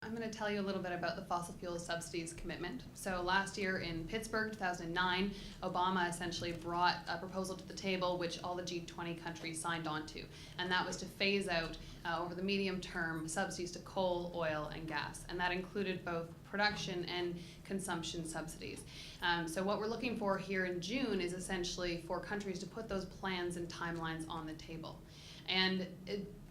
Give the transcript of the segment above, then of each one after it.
I'm going to tell you a little bit about the fossil fuel subsidies commitment. So last year in Pittsburgh, 2009, Obama essentially brought a proposal to the table which all the G20 countries signed on to, and that was to phase out over the medium term subsidies to coal, oil, and gas, and that included both production and consumption subsidies. So what we're looking for here in June is essentially for countries to put those plans and timelines on the table. And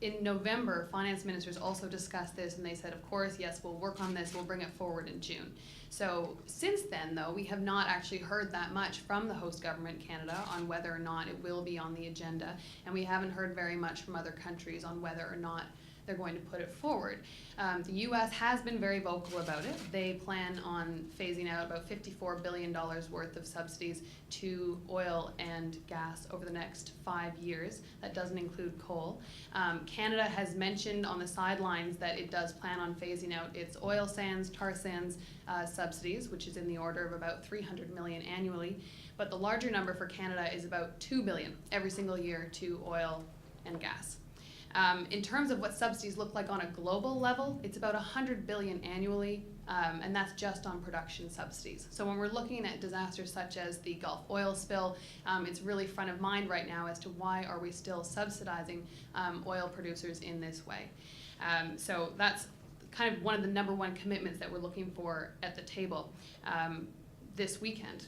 in November, finance ministers also discussed this, and they said, of course, yes, we'll work on this, we'll bring it forward in June. So since then, though, we have not actually heard that much from the host government, Canada, on whether or not it will be on the agenda, and we haven't heard very much from other countries on whether or not they're going to put it forward. The U.S. has been very vocal about it. They plan on phasing out about $54 billion worth of subsidies to oil and gas over the next 5 years. That doesn't include coal. Canada has mentioned on the sidelines that it does plan on phasing out its oil sands, tar sands subsidies, which is in the order of about $300 million annually. But the larger number for Canada is about $2 billion every single year to oil and gas. In terms of what subsidies look like on a global level, it's about $100 billion annually, and that's just on production subsidies. So when we're looking at disasters such as the Gulf oil spill, it's really front of mind right now as to why are we still subsidizing oil producers in this way. So that's kind of one of the #1 commitments that we're looking for at the table this weekend.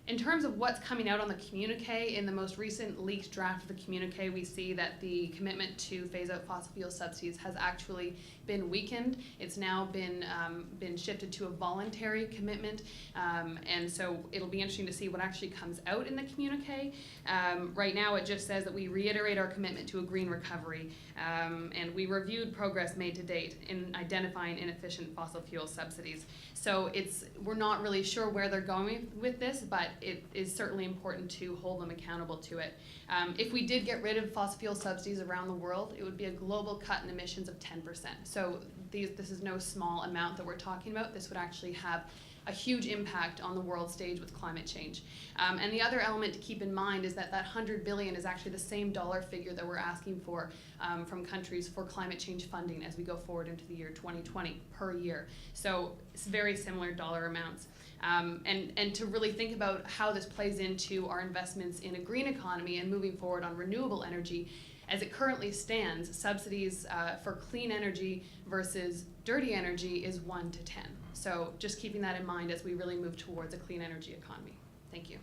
In terms of what's coming out on the communique, in the most recent leaked draft of the communique, we see that the commitment to phase out fossil fuel subsidies has actually been weakened. It's now been shifted to a voluntary commitment, and so it'll be interesting to see what actually comes out in the communique. Right now it just says that we reiterate our commitment to a green recovery, and we reviewed progress made to date in identifying inefficient fossil fuel subsidies. So we're not really sure where they're going with this, but it is certainly important to hold them accountable to it. If we did get rid of fossil fuel subsidies around the world, it would be a global cut in emissions of 10%. So this is no small amount that we're talking about. This would actually have a huge impact on the world stage with climate change. And the other element to keep in mind is that $100 billion is actually the same dollar figure that we're asking for from countries for climate change funding as we go forward into the year 2020 per year. So it's very similar dollar amounts. And to really think about how this plays into our investments in a green economy and moving forward on renewable energy, as it currently stands, subsidies for clean energy versus dirty energy is 1 to 10. So just keeping that in mind as we really move towards a clean energy economy. Thank you.